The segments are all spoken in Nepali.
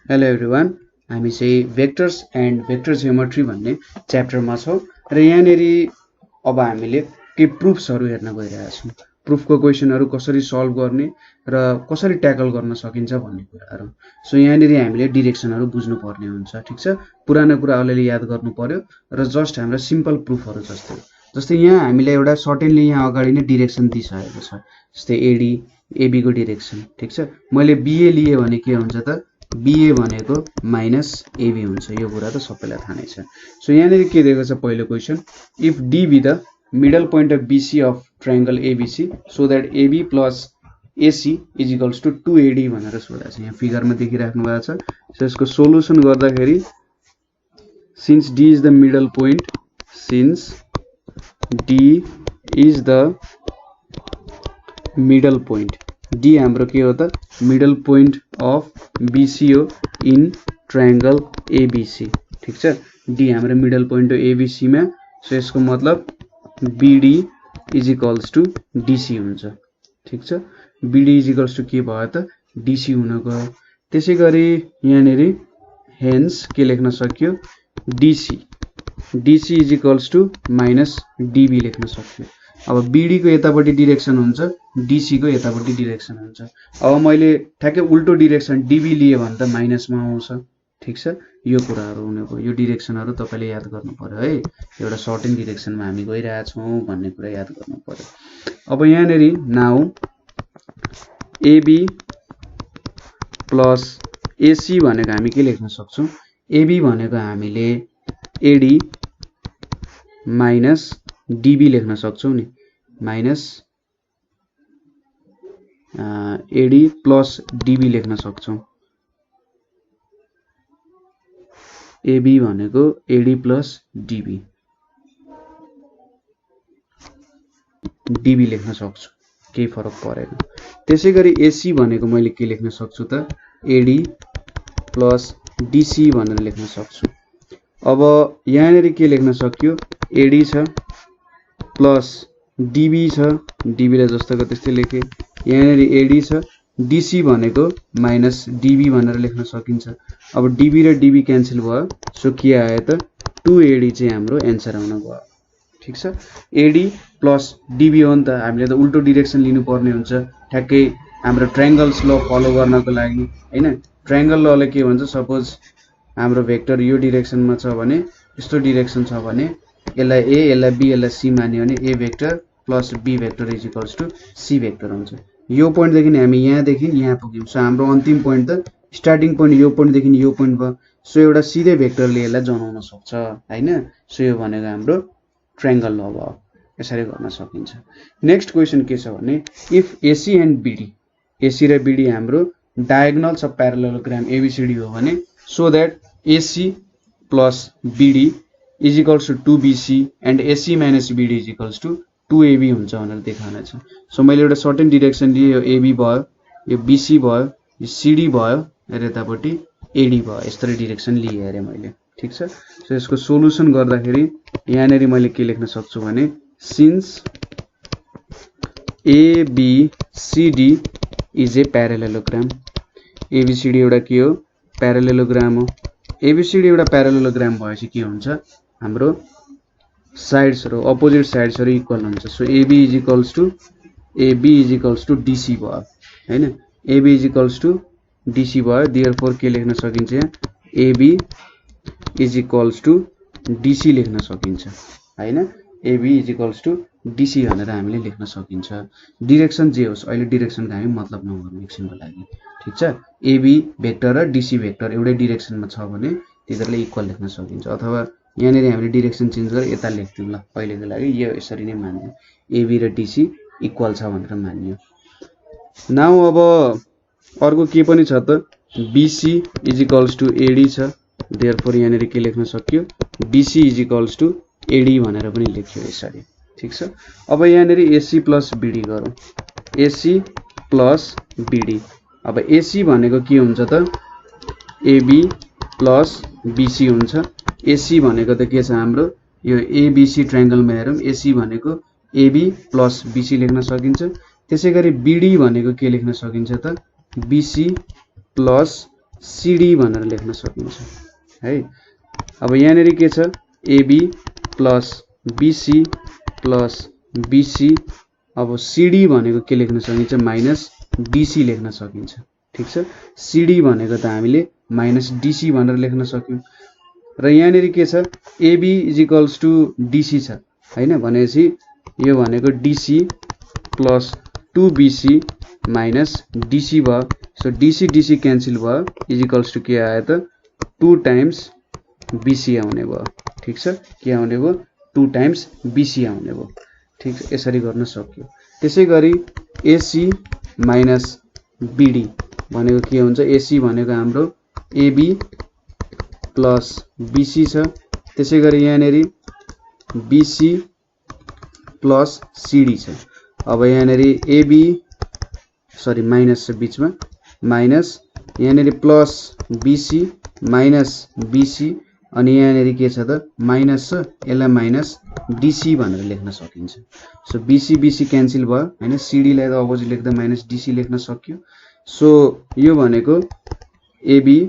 हेलो एभ्रिवान, हामी चाहिँ भेक्टर्स एन्ड भेक्टर जियोमेट्री भन्ने च्याप्टरमा छौँ र यहाँनेरि अब हामीले के प्रुफ्सहरू हेर्न गइरहेका छौँ। प्रुफको क्वेसनहरू कसरी सल्भ गर्ने र कसरी ट्याकल गर्न सकिन्छ भन्ने कुराहरू। सो यहाँनेरि हामीले डिरेक्सनहरू बुझ्नुपर्ने हुन्छ, ठिक छ। पुरानो कुरा अलिअलि याद गर्नु पर्यो र जस्ट हाम्रो सिम्पल प्रुफहरू जस्तै यहाँ हामीले एउटा सर्टेनली यहाँ अगाडि नै डिरेक्सन दिइसकेको छ, जस्तै एडी एबीको डिरेक्सन, ठिक छ। मैले बीए लिए भने के हुन्छ त, बीए भनेको माइनस एबी हुन्छ, यो कुरा त सबैलाई थाहा नै छ। सो यहाँनिर के दिएको छ पहिलो question, if D be the middle point of BC of triangle ABC so that AB plus AC is equals to 2AD भनेर सोधेको छ। यहाँ फिगरमा देखिराख्नु भएको छ। सो यसको सोलुसन गर्दाखेरि since D is the middle point, since D is the middle point, D हाम्रो के हो त, मिडल पोइन्ट अफ बीसी हो इन ट्रायंगल एबीसी, ठिक छ। डी हाम्रो मिडल पोइन्ट हो एबीसी में। सो यसको मतलब BD is equals to DC हुन्छ, ठिक छ। बीडी इज इक्वल्स टू के भयो त, डीसी हुन गयो। त्यसै गरी यहाँनेरि हेन्स के लेख्न सकियो, DC is equals to minus DB लेख्न सकियो। अब बीडी को यतापट्टि डिरेक्सन हुन्छ, डीसी को यतापट्टि डिरेक्सन हुन्छ। अब मैले ठ्याक्कै उल्टो डिरेक्सन डीबी लिए भने त माइनसमा आउँछ, ठिक छ। यो कुराहरू हुनेको, यो डिरेक्सनहरू तपाईले याद गर्नु पर्यो है। एउटा सर्टेन डिरेक्सनमा हामी गइरहेका छौँ भन्ने कुरा याद गर्नु पर्यो। अब यहाँनेरि नाउ एबी प्लस एसी भनेको हामी के लेख्न सक्छौँ, एबी भनेको हामीले एडी माइनस डीबी लेख्न सक्छौँ नि, माइनस एडी प्लस डीबी लेख्न सक्छौँ। एबी भनेको एडी प्लस डीबी, डीबी लेख्न सक्छु, केही फरक परेन। त्यसै गरी एसी भनेको मैले के लेख्न सक्छु त, एडी प्लस डीसी भनेर लेख्न सक्छु। अब यहाँनेरि के लेख्न सकियो, एडी छ प्लस डीबी छ, डीबीलाई जस्तोको त्यस्तै लेखेँ। यहाँनेरि एडी छ, डीसी भनेको माइनस डीबी भनेर लेख्न सकिन्छ। अब डीबी र डीबी क्यान्सल भयो, सो के आयो त, 2AD चाहिँ हाम्रो एन्सर आउन गयो, ठिक छ। एडी प्लस डीबी हो नि त, हामीले त उल्टो डिरेक्सन लिनुपर्ने हुन्छ ठ्याक्कै हाम्रो ट्रायंगल्स ल फलो गर्नको लागि हैन। ट्रायंगल लले के भन्छ, सपोज हाम्रो भेक्टर यो डिरेक्सनमा छ भने, यस्तो डिरेक्सन छ भने यसलाई ए, यसलाई बी, यसलाई सी मान्यो भने A vector plus B vector is equals to C vector हुन्छ। यो पोइन्टदेखि हामी यहाँदेखि यहाँ पुग्यौँ। सो हाम्रो अन्तिम पोइन्ट त, स्टार्टिङ पोइन्ट यो पोइन्टदेखि यो पोइन्ट भयो। सो एउटा सिधै भेक्टरले यसलाई जनाउन सक्छ हैन। सो यो भनेको हाम्रो ट्रायंगल ल भयो, यसरी गर्न सकिन्छ। नेक्स्ट क्वेसन के छ भने, if AC and BD, AC र बीडी हाम्रो डायगोनल्स अफ प्यारालेलोग्राम एबीसीडी हो भने, so that AC plus BD is equals to 2BC and AC minus BD is equals to 2AB हुन्छ भनेर देखाउन छ। सो मैले एउटा सर्टेन डिरेक्सन लिए, यो एबी भयो, यो बीसी भयो, यो सीडी भयो र यतापट्टि एडी भयो, यसरी डिरेक्सन लिए अरे मैले, ठिक छ। सो यसको सोलुसन गर्दाखेरि यहाँनेरि मैले के लेख्न सक्छु भने, since ABCD is a parallelogram, ABCD एउटा के हो, प्यारालेलोग्राम हो। एबीसीडी एउटा प्यारालेलोग्राम भएपछि के हुन्छ, हाम्रो साइड्सहरु, अपोजिट साइड्सहरु इक्वल हुन्छ। So AB is equals to DC भयो हैन। AB is equals to DC भयो, देयरफोर के लेख्न सकिन्छ, यहाँ AB is equals to DC लेख्न सकिन्छ हैन। AB is equals to DC भनेर हामीले लेख्न सकिन्छ। डिरेक्सन जे होस्, अहिले डिरेक्सनको हामी मतलब नगर्नु एकछिनको लागि, ठिक छ। एबी भेक्टर र डीसी भेक्टर एउटै डिरेक्सनमा छ भने तिनीहरुले इक्वल लेख्न सकिन्छ। अथवा यहाँनेरि हामीले डिरेक्सन चेन्ज गरेर यता लेख्दियौँ ल, पहिलेको लागि यो यसरी नै मान्दियौँ, एबी र डीसी इक्वल छ भनेर मानियो। नाउ अब अर्को के पनि छ त, BC is equals to AD छ, देयरफोर यहाँनेरि के लेख्न सकियो, BC is equals to AD भनेर पनि लेखियो यसरी, ठिक छ। अब यहाँनेरि एसी प्लस बीडी गरौँ, एसी प्लस बीडी। अब एसी भनेको के हुन्छ त, एबी प्लस बीसी हुन्छ। एसी भनेको त के छ हाम्रो, यो एबीसी ट्रायंगलमा हेरौँ, एसी भनेको एबी प्लस बीसी लेख्न सकिन्छ। त्यसैगरी बीडी भनेको के लेख्न सकिन्छ त, बीसी प्लस सिडी भनेर लेख्न सकिन्छ है। अब यहाँनेरि के छ AB plus BC plus BC. अब सिडी भनेको के लेख्न सकिन्छ माइनस डीसी लेख्न सकिन्छ। ठीक छ, सिडी भनेको त हामीले माइनस डीसी भनेर लेख्न सक्यौं। र यहाँनेरि के छ AB is equals to DC छ हैन, भनेपछि यो भनेको डीसी प्लस 2बीसी माइनस डीसी भयो। सो डीसी डीसी क्यान्सल भयो, इज इक्वल्स टु के आयो त 2 टाइम्स बीसी आउने भयो। ठीक छ, के आउने भयो 2 टाइम्स बीसी आउने भयो। ठीक छ, यसरी गर्न सक्यो। त्यसैगरी एसी माइनस बीडी भनेको के हुन्छ, एसी भनेको हाम्रो एबी प्लस बीसी छ। त्यसैगरी यहाँनेरि बीसी प्लस सिडी छ। अब यहाँनेरि एबी सरी माइनस छ बीचमा, माइनस यहाँनेरि प्लस बीसी माइनस बीसी अनि यहाँनेरि के छ त माइनस छ, यसलाई माइनस डीसी भनेर लेख्न सकिन्छ। सो बीसी बीसी क्यान्सल भयो हैन, सिडी लाई त अपोजिट लेख्दा माइनस डीसी लेख्न सक्यो। सो यो भनेको एबी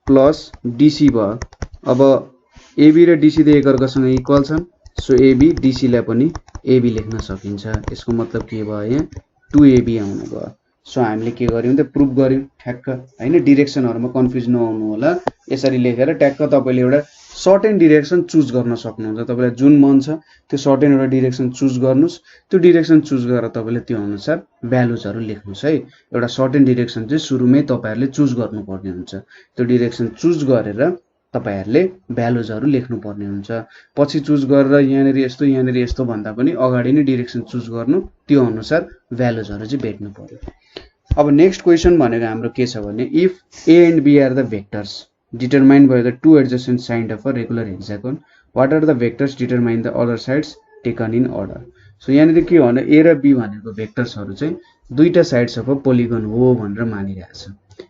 प्लस डीसी भयो। अब एबी र डीसी त एकअर्कासँग इक्वल छन्, सो एबी डीसी लाई पनि एबी लेख्न सकिन्छ। यसको मतलब के भयो, यहाँ 2ab आउने भयो। सो हामीले के गर्यौं त प्रुफ गर्यौं ठ्याक्क हैन। डिरेक्सनहरुमा कन्फ्युज नहुनु होला, यसरी लेखेर ट्याक्क तपाईले एउटा सर्टेन डिरेक्सन चुज गर्न सक्नुहुन्छ। तपाईलाई जुन मन छ त्यो सर्टेन एउटा डिरेक्सन चुज गर्नुस्, त्यो डिरेक्सन चुज गरेर तपाईले त्यो अनुसार भ्यालुजहरु लेख्नुस् है। एउटा सर्टेन डिरेक्सन चाहिँ सुरुमै तपाईहरुले चुज गर्नुपर्ने हुन्छ। त्यो डिरेक्सन चुज गरेर तपाईहरुले भ्यालुजहरु लेख्नु पर्ने हुन्छ। पछि चुज गरेर यहाँनेरि यस्तो भन्दा पनि अगाडि नै डिरेक्सन चुज गर्नु, त्यो अनुसार भ्यालुजहरु चाहिँ भेट्नु पर्यो। अब नेक्स्ट क्वेशन भनेको हाम्रो के छ भने if A and B are the vectors determined by the two adjacent side of a regular hexagon, what are the vectors determine the other sides taken in order. So यहाँनेरि के हो भने ए र बी भनेको भेक्टर्सहरु चाहिँ दुईटा साइड्स अफ अ पोलिगन हो भनेर मानिरहेछ।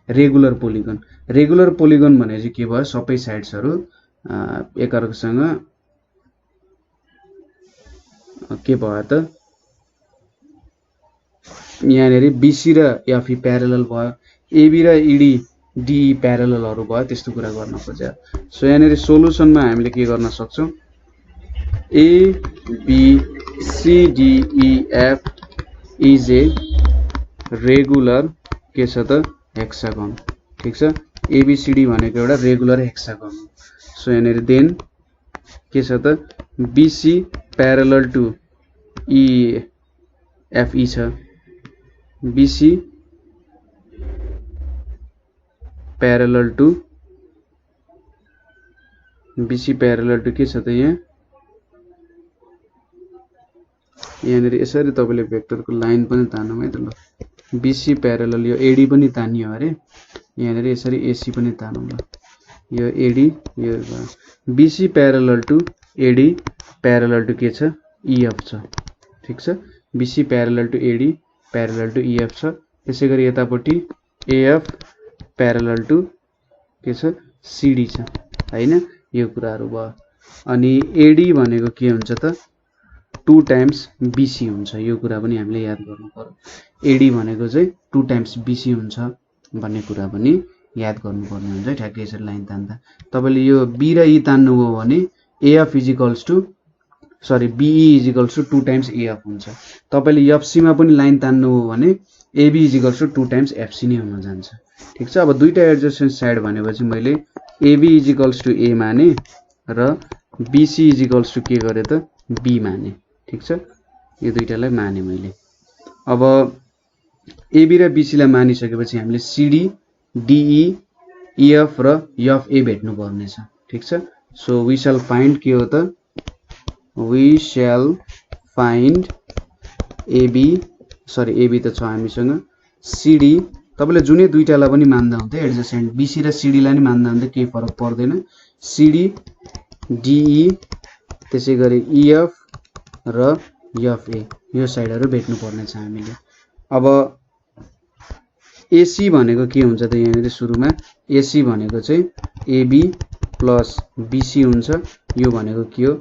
रेगुलर पोलिगन, रेगुलर पोलिगन भनेपछि के भयो, सबै साइड्सहरु एकअर्कासँग के भयो त यहाँनेरि बीसी र एफई प्यारलल भयो, एबी र इडी डी प्यारललहरु भयो, त्यस्तो कुरा गर्न खोजे। सो यहाँनेरि सोलुसनमा हामीले के गर्न सक्छौं, A B C D E F is a regular के छ त हेक्सागन। ठीक छ, एबीसीडी भनेको एउटा रेगुलर हेक्सागन हो। सो यहाँनेरि देन के छ त BC parallel to E F E छ, बीसी प्यारलल टु के छ त यहाँनेरि यसरी तपाईले भेक्टरको लाइन पनि तान्नु है त। ल बीसी प्यारलल यो एडी पनि तानियो अरे, यहाँनेरि यसरी एसी पनि तानौं। ल यो एडी यो BC parallel to AD parallel to के छ ईएफ छ। ठीक छ, BC parallel to AD parallel to EF छ। त्यसैगरी यतापट्टि एएफ प्यारलल टु के छ सीडी छ हैन, यो कुराहरु भयो। अनि एडी भनेको के हुन्छ त 2 टाइम्स बीसी हुन्छ, यो कुरा पनि हामीले याद गर्नु पर्यो। एडी भनेको चाहिँ 2 टाइम्स बीसी हुन्छ भन्ने कुरा पनि याद गर्नुपर्ने हुन्छ है। ठ्याक्कै यसरी लाइन तान्दा तपाईले यो बी र ई तान्नु हो भने AF is equals to sorry BE is equals to 2 times AF हुन्छ। तपाईले एफसी मा पनि लाइन तान्नु हो भने AB is equals to 2 times FC नै हुन जान्छ। ठीक छ, अब दुईटा एडजेसेन्ट साइड भनेपछि मैले एबी इज इक्वल्स टु ए माने र बीसी इज इक्वल्स टु के गरे त बी माने। ठीक छ, यो दुईटालाई माने मैले। अब एबी र बीसी लाई मानिसकेपछि हामीले सीडी डीई ईएफ र एफए भेट्नु पर्ने छ। ठीक छ, सो वी शैल फाइन्ड के हो त we shall find AB sorry AB त छ हामीसँग, सीडी तपाईले जुनै दुईटालाई पनि मान्दा हुन्छ एडजेसेन्ट, बीसी र सीडी लाई नि मान्दा हुन्छ केही फरक पर्दैन। सीडी डीई त्यसैगरी ईएफ र एफए यो साइडहरु भेट्नु पर्ने छ हामीले। अब एसी भनेको के हुन्छ त यहाँनेरि सुरुमा एसी भनेको चाहिँ एबी प्लस बीसी हुन्छ, यो भनेको के हो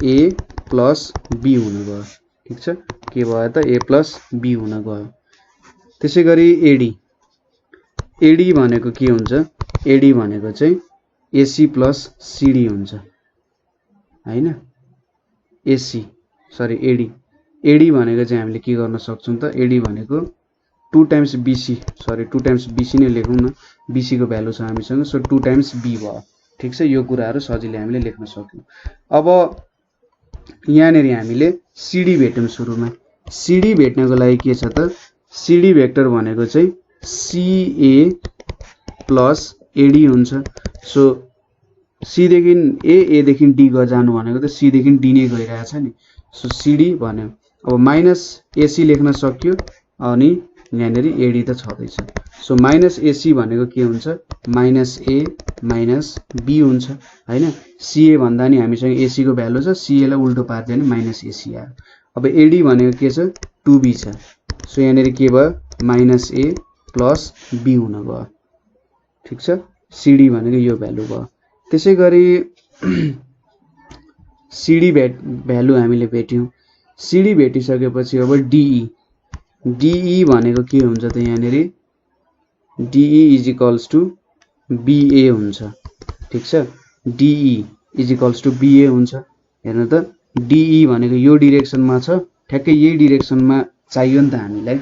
ए प्लस बी हुन गयो। ठीक छ, के भयो त ए प्लस बी हुन गयो। त्यसैगरी एडी एडी भनेको के हुन्छ, एडी भनेको चाहिँ एसी प्लस सिडी हुन्छ हैन, एसी सरी एडी भनेको चाहिँ हामीले के गर्न सक्छौं त, एडी भनेको 2 times BC sorry 2 times BC नै लेखौं न, बीसी को भ्यालु छ हामीसँग, सो 2 टाइम्स बी भयो। ठीक छ, यो कुराहरु सजिलै हामीले लेख्न सक्यौं। अब यहाँनेरि हामीले सिडी भेट्यौं सुरुमा। सिडी भेट्नको लागि के छ त, सिडी भेक्टर भनेको चाहिँ सीए प्लस एडी हुन्छ। सो सी देखि ए देखि डी ग जानु भनेको त सी देखि डी नै गइरहेछ नि, सो सिडी भन्यो। अब माइनस एसी लेख्न सक्यो अनि यहाँनेरि एडी त छदैछ। सो माइनस एसी भनेको के हुन्छ, माइनस ए माइनस बी हुन्छ हैन। सीए भन्दा नि हामीसँग एसी को भ्यालु छ, सीए लाई उल्टो पार्दियो भने माइनस एसी आयो। अब एडी भनेको के छ, 2बी छ। सो यहाँनेरि के भयो, माइनस ए प्लस बी हुन गयो। ठीक छ, सिडी भनेको यो भ्यालु भयो। त्यसैगरी सिडी भ्यालु हामीले भेट्यौं। सिडी भेटिसकेपछि अब डीई भनेको के हुन्छ त, यहाँनेरि DE is equals to BA हुन्छ। ठीक छ, DE is equals to BA हुन्छ। हेर्नु त, डीई भनेको यो डिरेक्सनमा छ, ठ्याक्कै यही डिरेक्सनमा चाहियो नि त हामीलाई।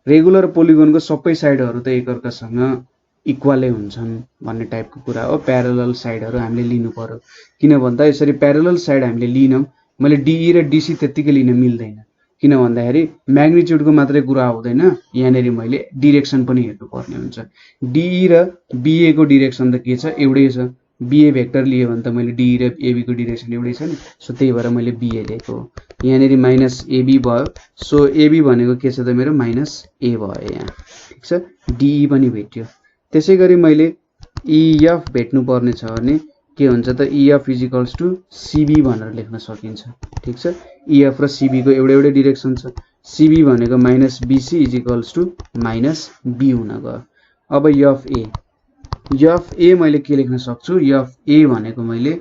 रेगुलर पोलिगोनको सबै साइडहरु त एकअर्कासँग इक्वलै हुन्छन् भन्ने टाइपको कुरा हो। प्यारलल साइडहरु हामीले लिनु पर्यो, किन भन्दा यसरी प्यारलल साइड हामीले लिनौं, मैले डीई र डीसी त्यतिकै लिन मिल्दैन, किन भन्दाखेरि म्याग्निट्युडको मात्रै कुरा हुँदैन, यहाँनेरि मैले डिरेक्सन पनि हेर्नु पर्ने हुन्छ। डीई र बीए को डिरेक्सन त के छ, एउटै छ। बीए भेक्टर लियो भने त मैले डीई र एबी को डिरेक्सन एउटै छ नि, सो त्यही भएर मैले बीए लिएको हो। यहाँनेरि माइनस एबी भयो, सो एबी भनेको के छ त मेरो माइनस ए भयो यहाँ। ठीक छ, डीई पनि भेट्यो। त्यसैगरी मैले ईएफ भेट्नु पर्ने छ भने के हुन्छ त, EF is equals to CB भनेर लेख्न सकिन्छ। ठीक छ, ईएफ र सीबी को एउटै डिरेक्सन छ। सीबी भनेको minus BC is equals to minus B हुन गयो। अब एफ ए मैले के लेख्न सक्छु, एफ ए भनेको मैले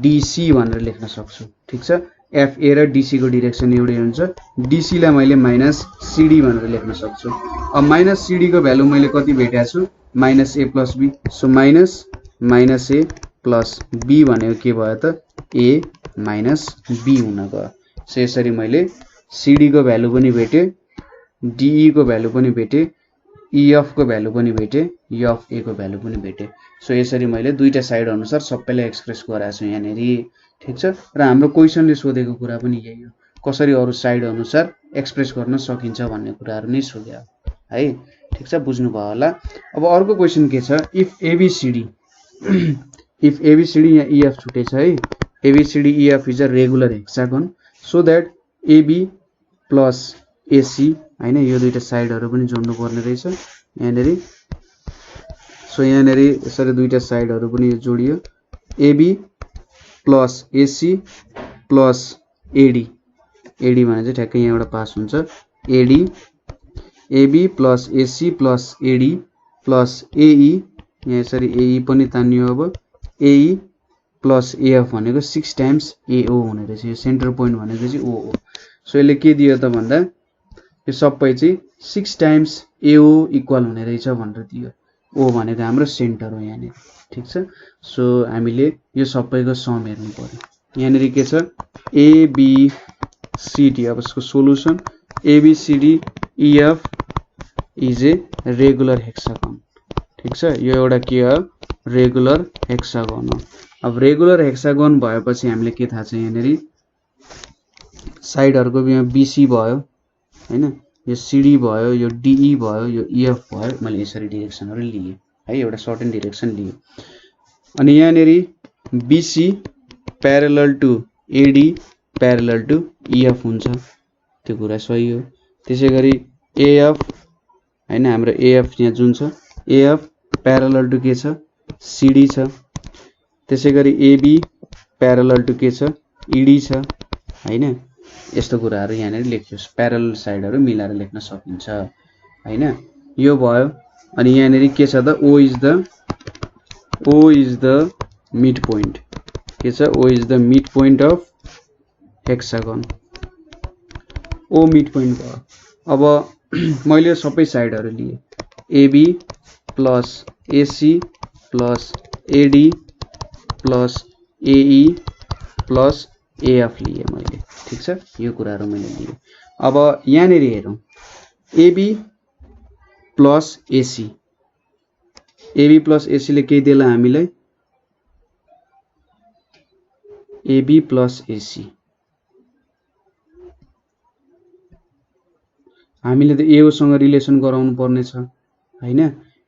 डीसी भनेर लेख्न सक्छु। ठीक छ, एफ ए र डीसी को डिरेक्सन एउटै हुन्छ। डीसी लाई मैले माइनस सीडी भनेर लेख्न सक्छु। अब माइनस सीडी को भ्यालु मैले कति भेटेको छु, minus A plus B. So minus A plus B भनेको के भयो त, ए माइनस बी हुन गयो। सो यसरी मैले सीडी को भ्यालु पनि भेटे, डीई को भ्यालु पनि भेटे, ईएफ को भ्यालु पनि भेटे, एफ ए को भ्यालु पनि भेटे। सो यसरी मैले दुईटा साइड अनुसार सबैलाई एक्सप्रेस गराएको छु यहाँनेरि। ठीक छ, र हाम्रो क्वेशनले सोधेको कुरा पनि यही हो, कसरी अरु साइड अनुसार एक्सप्रेस गर्न सकिन्छ भन्ने कुराहरु नै सोध्यो है। ठीक छ, बुझ्नु भयो होला। अब अर्को क्वेशन के छ, इफ एबीसीडी यहाँ ईएफ छुटे छ है, ABCD EF is a regular hexagon so that AB plus AC हैन, यो दुईटा साइडहरु पनि जोड्नु पर्ने रहेछ यहाँनेरि। सो यहाँनेरि यसरी दुईटा साइडहरु पनि जोडियो, AB plus AC plus AD, AD भने चाहिँ ठ्याक्कै यहाँबाट पास हुन्छ, AD AB plus AC plus AD plus AE, यहाँ यसरी एई पनि तानियो। अब एई प्लस एएफ भनेको 6 टाइम्स एओ हुने रहेछ, यो सेन्टर पोइन्ट भनेको चाहिँ ओ हो। सो यसले के दियो त भन्दा यो सबै चाहिँ 6 टाइम्स एओ इक्वल हुने रहेछ भनेर दियो। ओ भनेको हाम्रो सेन्टर हो यहाँनेरि। ठीक छ, सो हामीले यो सबैको सम हेर्नु पर्यो। यहाँनेरि के छ, एबीसीडी, अब यसको solution ABCD EF is a regular hexagon. ठीक छ, यो एउटा के हो, रेगुलर हेक्सागन हो। अब रेगुलर हेक्सागन भएपछि हामीले के थाहा छ, यहाँनेरि साइडहरुको यहाँ बीसी भयो हैन, यो सीडी भयो, यो डीई भयो, यो ईएफ भयो। मैले यसरी डिरेक्सनहरु लिए है, एउटा सर्टेन डिरेक्सन लिए। अनि यहाँनेरि BC parallel to AD parallel to EF हुन्छ, त्यो कुरा सही हो। त्यसैगरी एएफ हैन, हाम्रो एएफ यहाँ जुन छ, एएफ प्यारलल टु के छ, सीडी छ। त्यसैगरी एबी प्यारलल टु के छ, ईडी छ हैन। यस्तो कुराहरु यहाँनेरि लेख्योस्, प्यारलल साइडहरु मिलाएर लेख्न सकिन्छ हैन, यो भयो। अनि यहाँनेरि के छ त, O is the mid point, के छ, O is the mid point of hexagon, O mid point भयो। अब मैले सबै साइडहरु लिए, AB plus AC plus AD plus AE plus AF लिए मैले। ठीक छ, यो कुराहरु मैले लिए। अब यहाँनेर हेरौं, AB plus AC, AB plus AC ले के देला हामीलाई, एबी प्लस एसी। हामीले त एओ सँग रिलेसन गराउनु पर्ने छ हैन,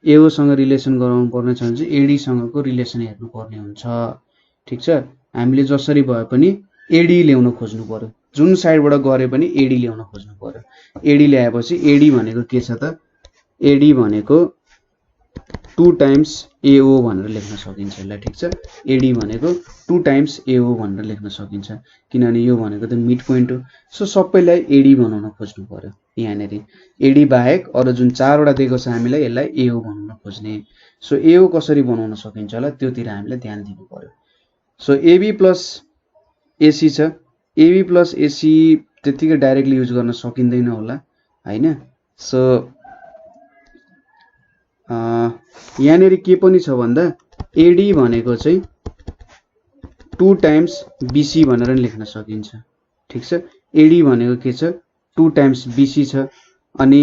एओ सँग रिलेसन गराउनु पर्ने छ भने चाहिँ एडी सँगको रिलेसन हेर्नु पर्ने हुन्छ। ठीक छ, हामीले जसरी भए पनि एडी ल्याउन खोज्नु पर्यो, जुन साइडबाट गरे पनि एडी ल्याउन खोज्नु पर्यो। एडी ल्याएपछि एडी भनेको के छ त, एडी भनेको 2 टाइम्स एओ भनेर लेख्न सकिन्छ यसलाई। ठीक छ, एडी भनेको 2 टाइम्स एओ भनेर लेख्न सकिन्छ, किनभने यो भनेको त मिड पोइन्ट हो। सो सबैलाई एडी बनाउन खोज्नु पर्यो। यहाँनेर एडी बाहेक अरु जुन 4 वटा दिएको छ हामीलाई, यसलाई एओ बनाउन खोज्ने। सो एओ कसरी बनाउन सकिन्छ होला त्योतिर हामीले ध्यान दिनु पर्यो। सो एबी प्लस एसी छ, एबी प्लस एसी त्यतिकै डाइरेक्टली युज गर्न सकिँदैन होला हैन। सो यहाँनेर के पनि छ भन्दा एडी भनेको चाहिँ 2 टाइम्स बीसी भनेर लेख्न सकिन्छ। ठीक छ, एडी भनेको के छ, 2 टाइम्स बीसी छ, अनि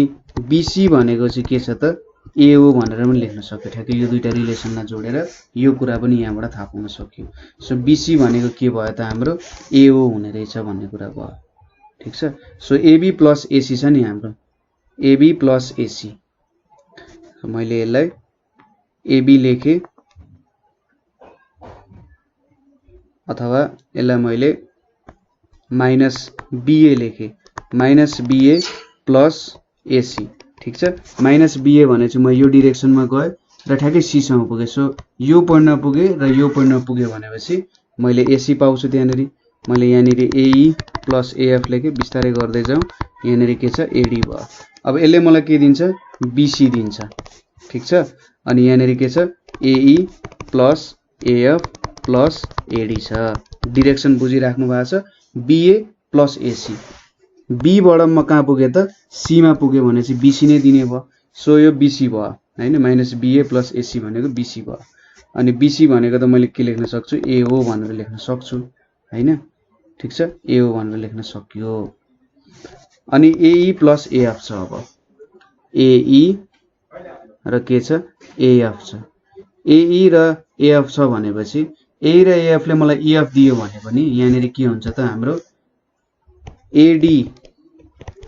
बीसी भनेको चाहिँ के छ त, एओ भनेर पनि लेख्न सक्यो। ठ्याक्कै यो दुईटा रिलेसनमा जोडेर यो कुरा पनि यहाँबाट थाहा पाउन सक्यो। सो बीसी भनेको के भयो त, हाम्रो एओ हुने रहेछ भन्ने कुरा भयो। ठीक छ, सो एबी प्लस एसी छ नि हाम्रो, एबी प्लस एसी। मैले यसलाई एबी लेखे अथवा यसलाई मैले माइनस बीए लेखे, माइनस बीए प्लस एसी। ठीक छ, माइनस बीए भने चाहिँ म यो डिरेक्सनमा गए र ठ्याक्कै सी सम्म पुगे। सो यो पोइन्टमा पुगे र यो पोइन्टमा पुगे भनेपछि मैले एसी पाउँछु। त्यहाँनेर मैले यहाँनेर एई प्लस एएफ लेखे, बिस्तारै गर्दै जाउँ। यहाँनेर के छ, एडी भयो। अब यसले मलाई के दिन्छ, बीसी दिन्छ। ठीक छ, अनि यहाँनेर के छ, एई प्लस एएफ प्लस एडी छ। डिरेक्सन बुझिराख्नु भएको छ, बीए प्लस एसी। बी बाट म कहाँ पुगे त, सी मा पुगे भने चाहिँ बीसी नै दिने भयो। सो यो बीसी भयो हैन, माइनस बीए प्लस एसी भनेको बीसी भयो। अनि बीसी भनेको त मैले के लेख्न सक्छु, एओ भनेर लेख्न सक्छु हैन। ठीक छ, एओ भनेर लेख्न सकियो। अनि एई प्लस एएफ छ। अब एई र के छ, एएफ छ। एई र एएफ छ भनेपछि एई र एएफ ले मलाई एएफ दियो भने पनि यहाँनेर के हुन्छ त, हाम्रो AD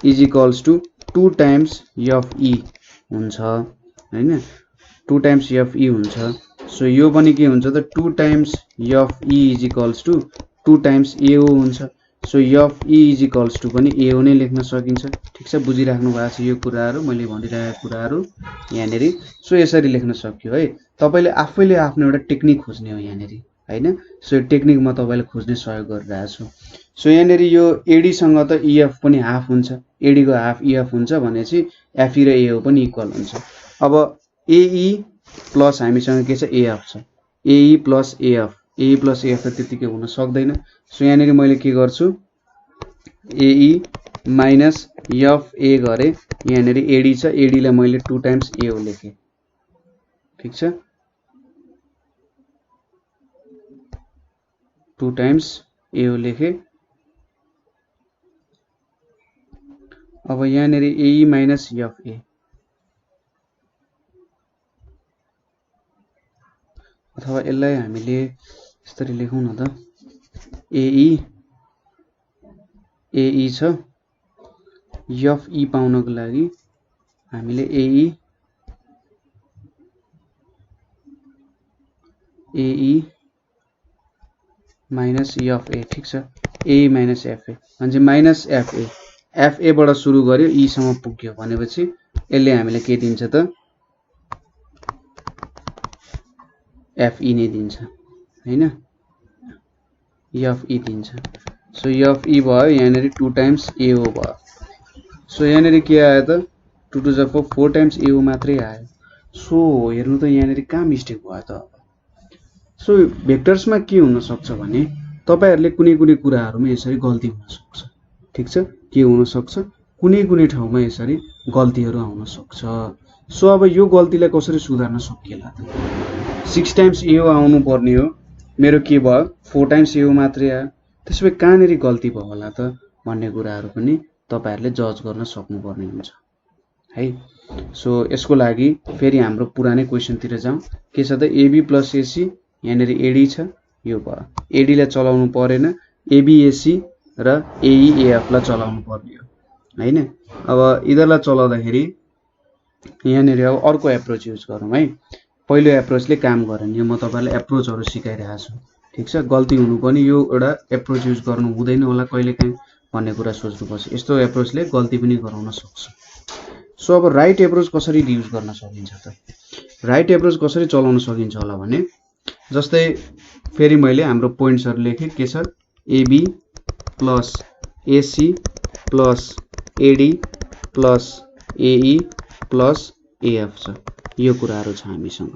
is equals to 2 times FE हुन्छ हैन, 2 टाइम्स एफई हुन्छ। सो यो पनि के हुन्छ त, 2 times FE is equals to 2 times AO हुन्छ। So FE is equals to पनि एओ नै लेख्न सकिन्छ। ठीक छ, बुझिराख्नु भएको छ यो कुराहरु, मैले भनिरहेको कुराहरु यहाँनेर। सो यसरी लेख्न सक्यो है। तपाईले आफैले आफ्नो एउटा टेक्निक खोज्ने हो यहाँनेर हैन। सो यो टेक्निक म तपाईलाई खोज्ने सहयोग गरिरहेको छु। सो यहाँनेर यो एडी सँग त ईएफ पनि हाफ हुन्छ, एडी को हाफ ईएफ हुन्छ भनेपछि एफई र एओ पनि इक्वल हुन्छ। अब एई प्लस हामीसँग के छ, एएफ छ, एई प्लस एएफ, एई प्लस एएफ त त्यतिकै हुन सक्दैन। सो यहाँनेर मैले के गर्छु, एई माइनस एफ ए गरे, यहाँनेर एडी छ, एडी लाई मैले 2 टाइम्स एओ लेखे। ठीक छ, 2 टाइम्स एओ लेखे। अब यहाँनेर एई माइनस एफ ए, अथवा यसलाई हामीले यसरी लेखौँ न त, एई छ, एफई पाउनको लागि हामीले एई माइनस एफए। ठीक छ, एई माइनस एफए भने माइनस एफए, एफए बाट सुरु गर्यो ई सम्म पुग्यो भनेपछि यसले हामीले के दिन्छ त, एफई नै दिन्छ हैन, एफई दिन्छ। सो एफई भयो, यहाँनेर 2 टाइम्स एओ भयो। सो यहाँनेर के आयो त, 2 टु ज 4 टाइम्स एओ मात्रै आयो। सो हेर्नु त यहाँनेर कहाँ मिस्टेक भयो त। सो भेक्टर्समा के हुन सक्छ भने तपाईहरुले कुनै कुनै कुराहरुमा यसरी गल्ती हुन सक्छ। ठीक छ, के हुन सक्छ, कुनै कुनै ठाउँमा यसरी गल्तीहरु आउन सक्छ। सो अब यो गल्तीलाई कसरी सुधार्न सकिएला त 6 टाइम्स एओ आउनु पर्ने हो मेरो के भयो 4 टाइम्स एओ मात्रै आयो त्यसैले कहाँनेरि गल्ती भयो होला त भन्ने कुराहरु पनि तपाईहरुले जज गर्न सक्नुपर्ने हुन्छ है सो यसको लागि फेरि हाम्रो पुरानै क्वेशनतिर जाउँ के छ त एबी प्लस एसी यहाँनेरि एडी छ यो भयो एडी लाई चलाउनु परेन एबीएसी र एईएफ लाई चलाउनु पर्ने हो हैन अब इदरलाई चलाउँदाखेरि यहाँनेरि अब अर्को एप्रोच युज गरौँ है पहिलो एप्रोचले काम गरेन यो म तपाईहरुलाई एप्रोचहरु सिकाइरहेको छु ठीक छ गल्ती हुनु पनि यो एउटा एप्रोच युज गर्नु हुँदैन होला कहिलेकाहीँ भन्ने कुरा सोच्नुपर्छ यस्तो एप्रोचले गल्ती पनि गराउन सक्छ सो अब राइट एप्रोच कसरी युज गर्न सकिन्छ त राइट एप्रोच कसरी चलाउन सकिन्छ होला भने जस्तै फेरि मैले हाम्रो पोइन्ट्सहरु लेखे के छ AB plus AC plus AD plus AE plus AF छ यो कुराहरु छ हामीसँग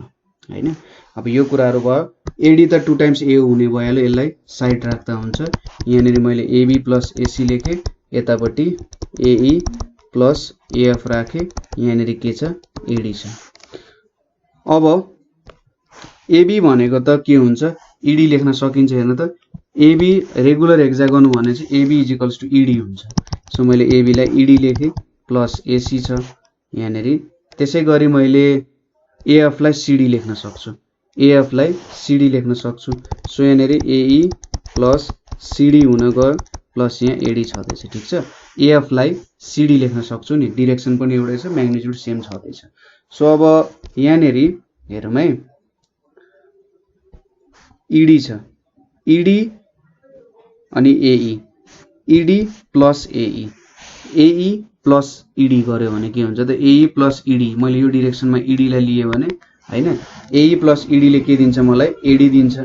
हैन अब यो कुराहरु भयो एडी त 2 टाइम्स एओ हुने भएले यसलाई साइड राख्दा हुन्छ यहाँनेरि मैले एबी प्लस एसी लेखे यतापट्टि एई प्लस एएफ राखे यहाँनेरि के छ एडी छ अब एबी भनेको त के हुन्छ ईडी लेख्न सकिन्छ हेर्नु त एबी रेगुलर हेक्सागन भने चाहिँ एबी इक्वल्स टु ईडी हुन्छ सो मैले एबी लाई ईडी लेखे प्लस एसी छ यहाँनेरि त्यसैगरी मैले एएफ लाई सीडी लेख्न सक्छु एएफ लाई सीडी लेख्न सक्छु सो यहाँनेरि एई प्लस सीडी हुन गयो प्लस यहाँ एडी छदैछ ठीक छ एएफ लाई सीडी लेख्न सक्छु नि डाइरेक्सन पनि एउटै छ म्याग्निट्युड सेम छदैछ सो अब यहाँनेरि हेरौँ है ईडी छ ईडी अनि एई ईडी प्लस एई एई प्लस ईडी गर्यो भने के हुन्छ त एई प्लस ईडी मैले यो डाइरेक्सनमा ईडी लाई लिए भने हैन एई प्लस ईडी ले के दिन्छ मलाई एडी दिन्छ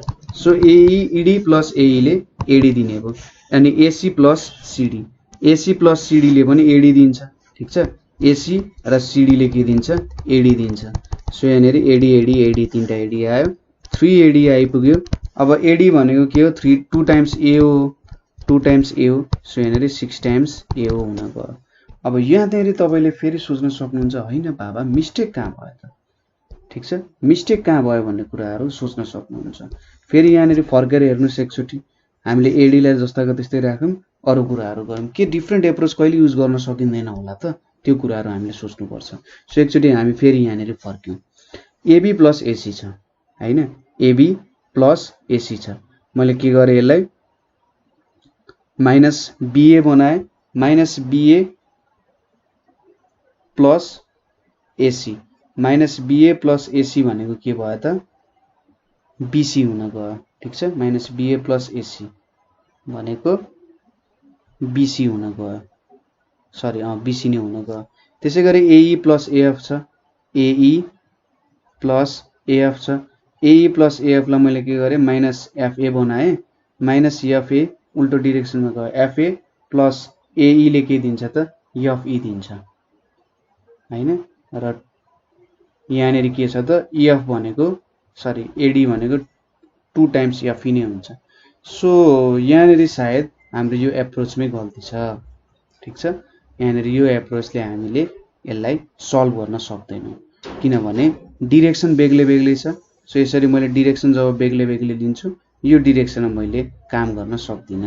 सो एई ईडी प्लस एई ले एडी दिने भयो अनि एसी प्लस सीडी ले पनि एडी दिन्छ ठीक छ एसी र सीडी ले के दिन्छ एडी दिन्छ सो यहाँनेरि एडी एडी एडी तीनटा एडी आयो 3 एडी आइपुग्यो अब एडी भनेको के हो 2 टाइम्स एओ 2 टाइम्स एओ सो यहाँनेरि 6 टाइम्स एओ हुन गयो अब यहाँनेरि तपाईले फेरि सोच्न सक्नुहुन्छ हैन बाबा मिस्टेक कहाँ भयो त ठीक छ मिस्टेक कहाँ भयो भन्ने कुराहरु सोच्न सक्नुहुन्छ फेरि यहाँनेरि फर्केर हेर्नुस् एकचोटी हामीले एडी लाई जस्ताको त्यस्तै राखौं अरु कुराहरु गरौँ के डिफरेन्ट एप्रोच कहिले युज गर्न सकिँदैन होला त त्यो कुराहरु हामीले सोच्नु पर्छ सो एकचोटी हामी फेरि यहाँनेरि फर्क्यौं एबी प्लस एसी छ हैन एबी प्लस एसी छ मैले के गरे यसलाई माइनस बीए बनाए minus BA plus AC minus BA plus AC भनेको के भयो त बीसी हुन गयो ठीक छ माइनस बीए प्लस एसी भनेको बीसी हुन गयो सरी बीसी नै हुन गयो त्यसैगरी एई प्लस एएफ छ एई प्लस एएफ छ एई प्लस एएफ लाई मैले के गरे माइनस एफए बनाए माइनस एफए उल्टो डाइरेक्सनमा गयो एफए प्लस एई ले के दिन्छ त एफई दिन्छ हैन र यहाँनेरि के छ त एफ भनेको सरी एडी भनेको 2 टाइम्स एफई नै हुन्छ सो यहाँनेरि सायद हाम्रो यो एप्रोचमै गल्ती छ ठीक छ यहाँनेरि यो एप्रोचले हामीले यसलाई सल्भ गर्न सक्दैनौं किनभने डाइरेक्सन बेग्लै बेग्लै छ सो यसरी मैले डाइरेक्सन जब बेग्लै बेग्लै लिन्छु यो डाइरेक्सनमा मैले काम गर्न सक्दिन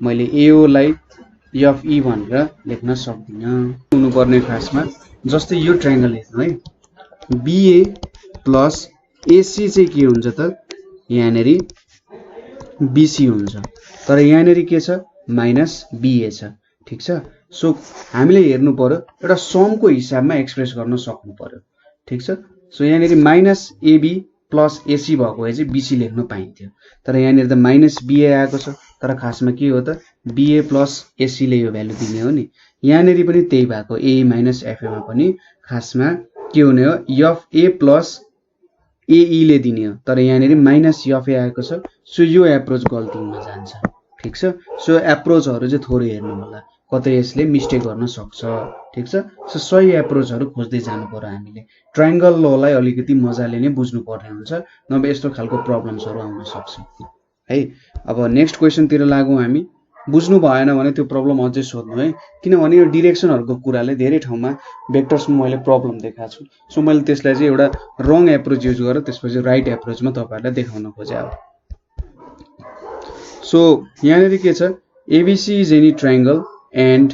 मैले एओ लाई एफई भनेर लेख्न सक्दिन हुनु पर्ने खासमा जस्तै यो ट्रायंगल हेर्नु है बीए प्लस एसी चाहिँ के हुन्छ त यहाँनेरि बीसी हुन्छ तर यहाँनेरि के छ माइनस बीए छ ठीक छ सो हामीले हेर्नु पर्यो एउटा समको हिसाबमा एक्सप्रेस गर्न सक्नु पर्यो ठीक छ सो यहाँनेरि माइनस एबी प्लस एसी भएको भए चाहिँ बीसी लेख्न पाइन्थ्यो तर यहाँनेरि त माइनस बीए आएको छ तर खासमा के हो त बीए प्लस एसी ले यो भ्यालु दिने हो नि यहाँनेरि पनि त्यही भएको ए माइनस एफए मा पनि खासमा के हुने हो एफए प्लस एई ले दिने हो तर यहाँनेरि माइनस एफए आएको छ सो यो एप्रोच गल्ती हुन जान्छ ठीक छ सो एप्रोचहरु चाहिँ थोरै हेर्नु होला कतै यसले मिस्टेक गर्न सक्छ ठीक छ सो सही एप्रोचहरु खोज्दै जानु पर्यो हामीले ट्रायंगल ललाई अलिकति मजाले नै बुझ्नु पर्ने हुन्छ नभए यस्तो खालको प्रब्लम्सहरु आउन सक्छ है अब नेक्स्ट क्वेशन तिर लागौं हामी बुझ्नु भएन भने त्यो प्रब्लम अझै सोध्नु है, किनभने यो डिरेक्सनहरुको कुराले धेरै ठाउँमा भेक्टर्समा मैले प्रब्लम देखाएको छु। सो मैले त्यसलाई चाहिँ एउटा रङ एप्रोच युज गरेर त्यसपछि राइट एप्रोचमा तपाईहरुलाई देखाउन खोजे हो। सो यहाँनेरि के छ, ABC is any triangle and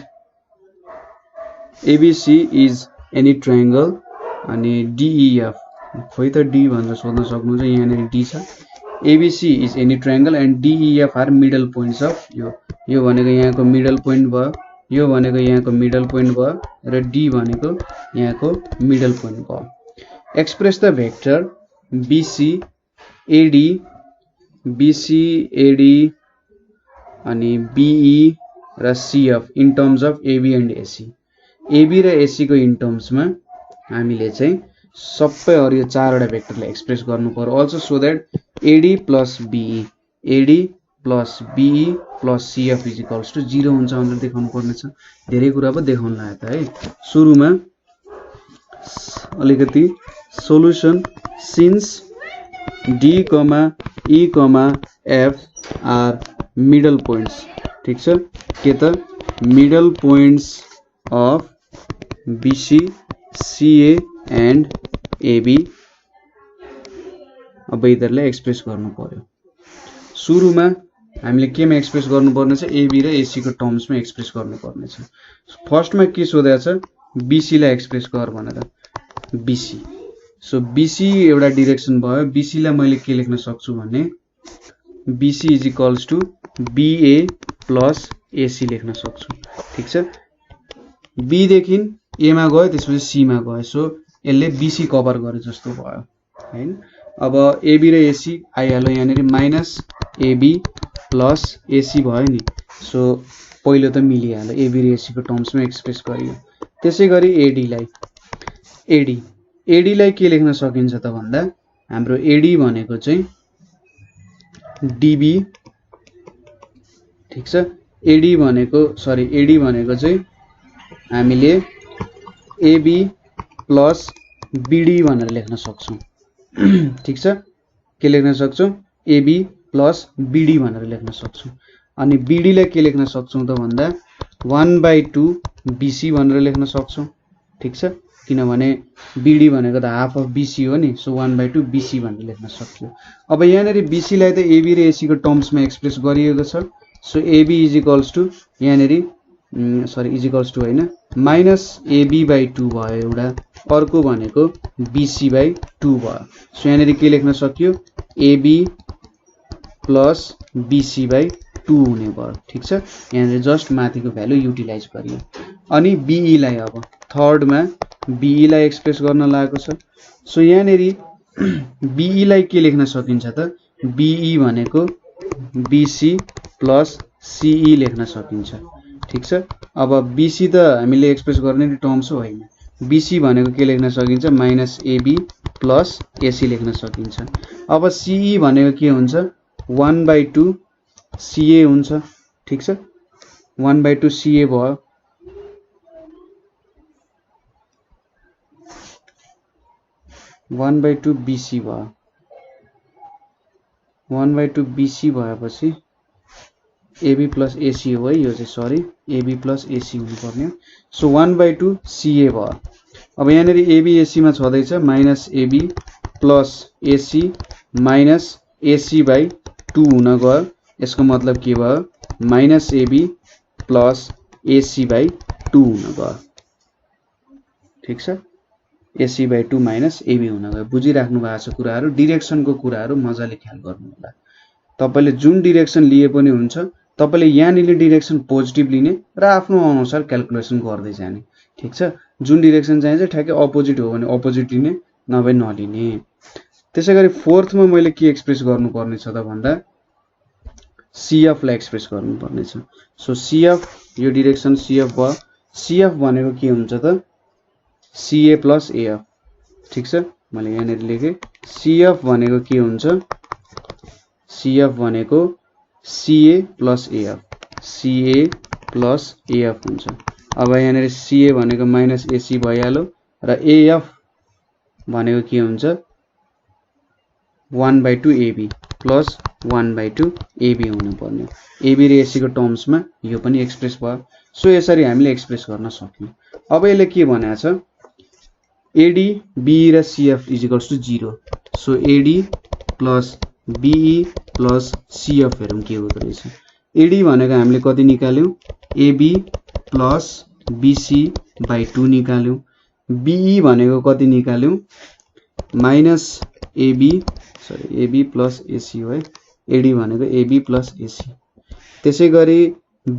ABC is any triangle अनि DEF, खोइ त D भनेर सोध्न सक्नुहुन्छ, यहाँनेरि D छ। ABC is any triangle and DEF are middle points of, यो भनेको यहाँको मिडल पोइन्ट भयो, यो भनेको यहाँको मिडल पोइन्ट भयो र D भनेको यहाँको मिडल पोइन्ट भयो। Express the vector BC AD अनि BE र CF in terms of AB and AC। AB र AC को इन टर्म्समा हामीले चाहिँ सबै अरु यो चारवटा भेक्टरलाई एक्सप्रेस गर्नु पर्यो। Also so that AD plus BE plus CF is equals to 0 हुन्छ भनेर देखाउनु पर्ने छ। धेरै कुरा पो देखाउन लाग्यो त है। सुरुमा अलिकति solution since D, E, F are middle points, ठीक छ, के त middle points of BC, CA and AB। अब यिनीहरुलाई एक्सप्रेस गर्नु पर्यो। सुरुमा हामीले केमा एक्सप्रेस गर्नुपर्ने छ, AB र AC को टर्म्समा एक्सप्रेस गर्नुपर्ने छ। फर्स्टमा के सोधेको छ, BC लाई एक्सप्रेस गर भनेर, BC। सो BC एउटा डाइरेक्सन भयो, BC लाई मैले के लेख्न सक्छु भने BC is equals to BA plus AC लेख्न सक्छु, ठीक छ। B देखि A मा गयो, त्यसपछि C मा गयो, सो यसले BC कभर गरे जस्तो भयो हैन। अब AB र AC आइहाल्यो, यहाँनेरि माइनस AB प्लस AC भयो नि, सो पहिलो त मिलिहाल्यो, AB र AC को टर्म्समा एक्सप्रेस गरियो। त्यसैगरी AD लाई के लेख्न सकिन्छ त भन्दा हाम्रो AD भनेको चाहिँ DB, ठीक छ। AD भनेको चाहिँ हामीले AB प्लस BD भनेर लेख्न सक्छौं, ठीक छ। के लेख्न सक्छौं, AB प्लस BD भनेर लेख्न सक्छौं। अनि BD लाई के लेख्न सक्छौं त भन्दा 1/2 BC भनेर लेख्न सक्छौं, ठीक छ, किनभने BD भनेको त हाफ अफ BC हो नि, सो 1/2 BC भनेर लेख्न सक्यो। अब यहाँनेरि BC लाई त AB र AC को टर्म्समा एक्सप्रेस गरिएको छ, so AB is equals to यहाँनेरि इज इक्वल्स टु हैन, माइनस AB/2 भयो एउटा, अर्को भनेको BC/2 भयो। सो यहाँनेरि के लेख्न सक्यो, AB प्लस BC/2 हुने भयो, ठीक छ। यहाँनेरि जस्ट माथिको भ्यालु युटिलाइज गरियो। अनि BE लाई अब थर्डमा BE लाई एक्सप्रेस गर्न लागेको छ। सो यहाँनेरि BE लाई के लेख्न सकिन्छ त, BE भनेको BC प्लस CE लेख्न सकिन्छ, ठीक छ। अब BC त हामीले एक्सप्रेस गर्ने टर्म्स हो हैन, BC भनेको के लेख्न सकिन्छ, माइनस AB प्लस AC लेख्न सकिन्छ। अब CE भनेको के हुन्छ, 1/2 CA हुन्छ, ठीक छ, 1/2 CA भयो। 1/2 BC भयो, 1/2 BC भएपछि AB प्लस AC हो है, यो चाहिँ सरी AB प्लस AC हुनुपर्ने, सो 1/2 CA भयो। अब यहाँनेरि AB AC मा छदैछ, minus AB plus AC minus AC/2 हुन गयो। यसको मतलब के भयो, माइनस AB प्लस AC/2 हुन गयो, ठीक छ। AC/2 माइनस AB हुन गयो। बुझिराख्नु भएको छ कुराहरु, डाइरेक्सनको कुराहरु मजाले ख्याल गर्नु होला। तपाईले जुन डाइरेक्सन लिए पनि हुन्छ, तपाईले यहाँनिर डाइरेक्सन पोजिटिभ लिने र आफ्नो अनुसार क्याल्कुलेसन गर्दै जाने, ठीक छ। जुन डाइरेक्सन चाहिन्छ ठ्याक्कै अपोजिट हो भने अपोजिट लिने, नभए नलिने। त्यसैगरी फोर्थमा मैले के एक्सप्रेस गर्नुपर्ने छ त भन्दा CF लाई एक्सप्रेस गर्नुपर्ने छ। सो CF, यो डाइरेक्सन CF भयो। CF भनेको के हुन्छ त, CA प्लस AF, ठीक छ। मैले यहाँनेर लेखे, CF भनेको के हुन्छ, CF भनेको CA plus AF, CA plus AF हुन्छ। अब यहाँनेर CA भनेको माइनस AC भइहाल्यो र AF भनेको के हुन्छ, 1/2 AB, प्लस 1/2 एबी हुनुपर्ने एबी र एसीको टर्म्समा यो पनि एक्सप्रेस भयो सो यसरी हामीले एक्सप्रेस गर्न सक्यौं अब यसले के भनेको छ एडी बीई र CF equals to 0 so AD plus BE plus CF हेरौं के हुँदो रहेछ एडी भनेको हामीले कति निकाल्यौं एबी प्लस बीसी बाइ 2 निकाल्यौं बीई भनेको कति निकाल्यौं माइनस एबी प्लस एसी हो है एडी भनेको एबी प्लस एसी त्यसैगरी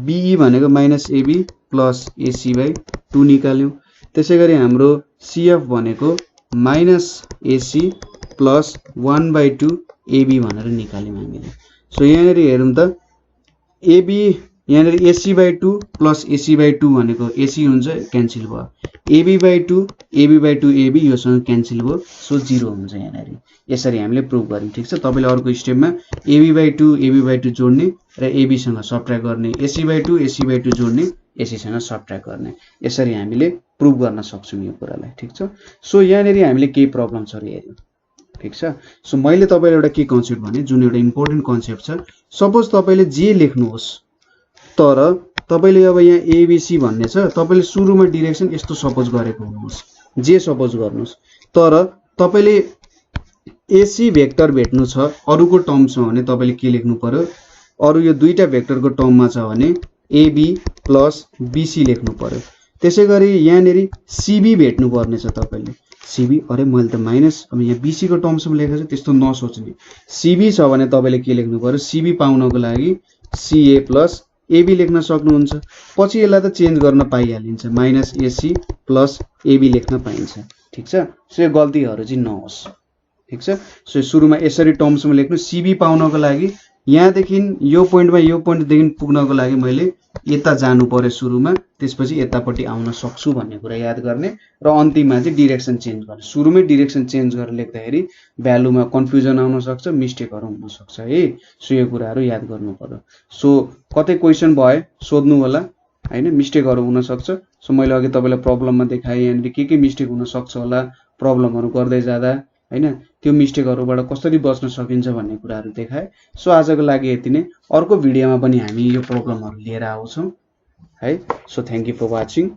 बीई भनेको minus AB plus AC by 2 निकाल्यौं त्यसैगरी हाम्रो सीएफ भनेको माइनस एसी प्लस 1/2 एबी भनेर निकाल्यौं हामीले सो यहाँनेर हेरौं त एबी यहाँनेर AC/2 प्लस AC/2 भनेको एसी हुन्छ क्यान्सल भयो AB/2 AB/2 एबी योसँग क्यान्सल भयो सो 0 हुन्छ यहाँनेर यसरी हामीले प्रुभ गर्यौं ठीक छ तपाईले अर्को स्टेपमा AB/2 AB/2 जोड्ने र एबी सँग सबट्र्याक्ट गर्ने AC/2 AC/2 जोड्ने एसी सँग सबट्र्याक्ट गर्ने यसरी हामीले प्रुभ गर्न सक्छौं यो कुरालाई ठीक छ सो यहाँनेर हामीले केही प्रब्लम्सहरु हेर्यौं ठीक छ सो मैले तपाईलाई एउटा के कन्सेप्ट भने जुन एउटा इम्पोर्टेन्ट कन्सेप्ट छ सपोज तपाईले जे लेख्नुहोस् तर तपाईले अब यहाँ एबीसी भन्ने छ तपाईले सुरुमा डाइरेक्सन यस्तो सपोज गरेको हुनुहोस् जे सपोज गर्नुहोस् तर तपाईले एसी भेक्टर भेट्नु छ अरुको टर्ममा भने तपाईले के लेख्नु पर्यो अरु यो दुईटा भेक्टरको टर्ममा छ भने एबी प्लस बीसी लेख्नु पर्यो त्यसैगरी यहाँनेरि सीबी भेट्नु पर्ने छ तपाईले सीबी अरे मैले त माइनस अब यहाँ बीसी को टर्म्समा लेखेको छ त्यस्तो नसोच्ने सीबी छ भने तपाईले के लेख्नु पर्यो सीबी पाउनको लागि सीए प्लस एबी लेख्न सक्नुहुन्छ पछि यसलाई त चेन्ज गर्न पाइहालिन्छ माइनस एसी प्लस एबी लेख्न पाइन्छ ठीक छ सो यो गल्तीहरु चाहिँ नहोस् ठीक छ सो सुरुमा यसरी टर्म्समा लेख्नु सीबी पाउनको लागि यहाँदेखि यो पोइन्टदेखि पुग्नको लागि मैले यता जानु पर्यो सुरुमा त्यसपछि यतापट्टि आउन सक्छु भन्ने कुरा याद गर्ने र अन्तिममा चाहिँ डाइरेक्सन चेन्ज गर्ने सुरुमै डाइरेक्सन चेन्ज गरेर लेख्दाखेरि भ्यालुमा कन्फ्युजन आउन सक्छ मिस्टेकहरु हुन सक्छ है सो यो कुराहरु याद गर्नु पर्यो सो कतै क्वेशन भए सोध्नु होला हैन मिस्टेकहरु हुन सक्छ सो मैले अघि तपाईलाई प्रब्लममा देखाए यहाँनिर के मिस्टेक हुन सक्छ होला प्रब्लमहरु गर्दै जाँदा हैन त्यो मिस्टेकहरुबाट कसरी बच्न सकिन्छ भन्ने कुराहरु देखाए सो आजको लागि यति नै अर्को भिडियोमा पनि हामी यो प्रब्लमहरु लिएर आउँछौं है so thank you for watching